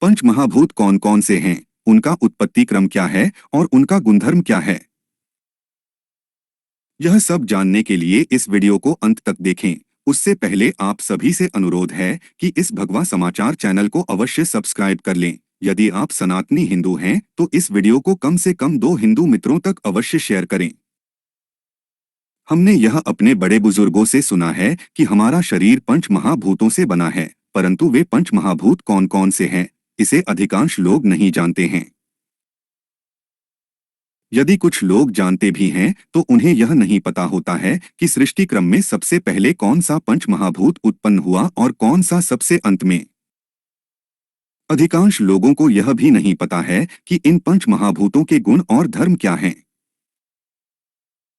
पंच महाभूत कौन कौन से हैं, उनका उत्पत्ति क्रम क्या है और उनका गुणधर्म क्या है? यह सब जानने के लिए इस वीडियो को अंत तक देखें। उससे पहले आप सभी से अनुरोध है कि इस भगवा समाचार चैनल को अवश्य सब्सक्राइब कर लें। यदि आप सनातनी हिंदू हैं तो इस वीडियो को कम से कम 2 हिंदू मित्रों तक अवश्य शेयर करें। हमने यह अपने बड़े बुजुर्गों से सुना है कि हमारा शरीर पंच महाभूतों से बना है, परंतु वे पंच महाभूत कौन कौन से हैं, इसे अधिकांश लोग नहीं जानते हैं। यदि कुछ लोग जानते भी हैं तो उन्हें यह नहीं पता होता है कि सृष्टि क्रम में सबसे पहले कौन सा पंच महाभूत उत्पन्न हुआ और कौन सा सबसे अंत में। अधिकांश लोगों को यह भी नहीं पता है कि इन पंच महाभूतों के गुण और धर्म क्या हैं।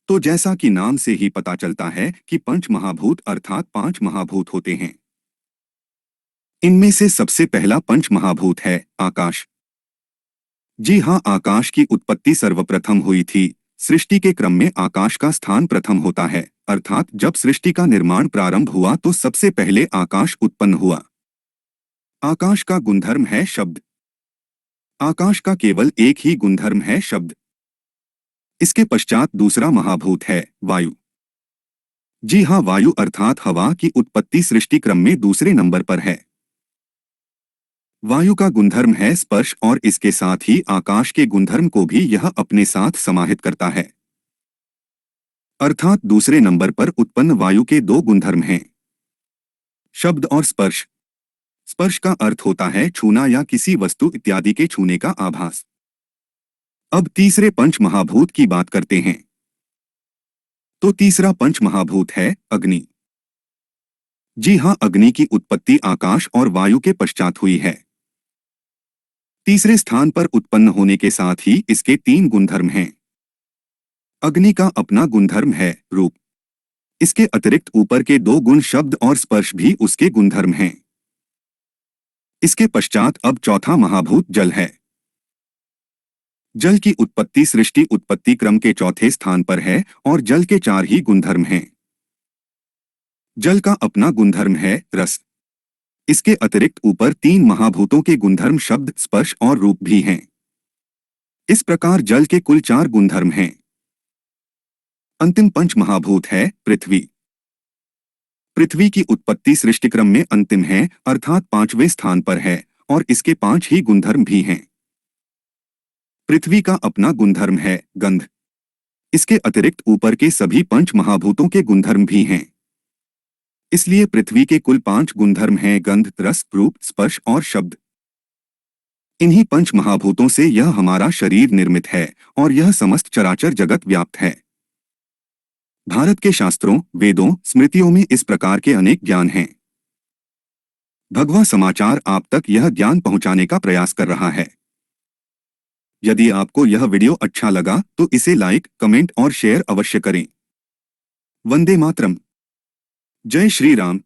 तो जैसा कि नाम से ही पता चलता है कि पंच महाभूत अर्थात 5 महाभूत होते हैं। इनमें से सबसे पहला पंच महाभूत है आकाश। जी हाँ, आकाश की उत्पत्ति सर्वप्रथम हुई थी। सृष्टि के क्रम में आकाश का स्थान प्रथम होता है, अर्थात जब सृष्टि का निर्माण प्रारंभ हुआ तो सबसे पहले आकाश उत्पन्न हुआ। आकाश का गुणधर्म है शब्द। आकाश का केवल एक ही गुणधर्म है शब्द। इसके पश्चात दूसरा महाभूत है वायु। जी हाँ, वायु अर्थात हवा की उत्पत्ति सृष्टि क्रम में दूसरे नंबर पर है। वायु का गुणधर्म है स्पर्श और इसके साथ ही आकाश के गुणधर्म को भी यह अपने साथ समाहित करता है, अर्थात दूसरे नंबर पर उत्पन्न वायु के 2 गुणधर्म हैं, शब्द और स्पर्श। स्पर्श का अर्थ होता है छूना या किसी वस्तु इत्यादि के छूने का आभास। अब तीसरे पंच महाभूत की बात करते हैं। तो तीसरा पंच महाभूत है अग्नि। जी हाँ, अग्नि की उत्पत्ति आकाश और वायु के पश्चात हुई है। तीसरे स्थान पर उत्पन्न होने के साथ ही इसके 3 गुणधर्म हैं। अग्नि का अपना गुणधर्म है रूप। इसके अतिरिक्त ऊपर के 2 गुण शब्द और स्पर्श भी उसके गुणधर्म हैं। इसके पश्चात अब चौथा महाभूत जल है। जल की उत्पत्ति सृष्टि उत्पत्ति क्रम के चौथे स्थान पर है और जल के 4 ही गुणधर्म हैं। जल का अपना गुणधर्म है रस। इसके अतिरिक्त ऊपर 3 महाभूतों के गुणधर्म शब्द स्पर्श और रूप भी हैं। इस प्रकार जल के कुल 4 गुणधर्म हैं। अंतिम पंच महाभूत है पृथ्वी। पृथ्वी की उत्पत्ति सृष्टि क्रम में अंतिम है, अर्थात 5वें स्थान पर है और इसके 5 ही गुणधर्म भी हैं। पृथ्वी का अपना गुणधर्म है गंध। इसके अतिरिक्त ऊपर के सभी पंच महाभूतों के गुणधर्म भी हैं। इसलिए पृथ्वी के कुल 5 गुणधर्म हैं गंध, रस, रूप, स्पर्श और शब्द। इन्हीं पंच महाभूतों से यह हमारा शरीर निर्मित है और यह समस्त चराचर जगत व्याप्त है। भारत के शास्त्रों, वेदों, स्मृतियों में इस प्रकार के अनेक ज्ञान हैं। भगवा समाचार आप तक यह ज्ञान पहुंचाने का प्रयास कर रहा है। यदि आपको यह वीडियो अच्छा लगा तो इसे लाइक, कमेंट और शेयर अवश्य करें। वंदे मातरम। जय श्री राम।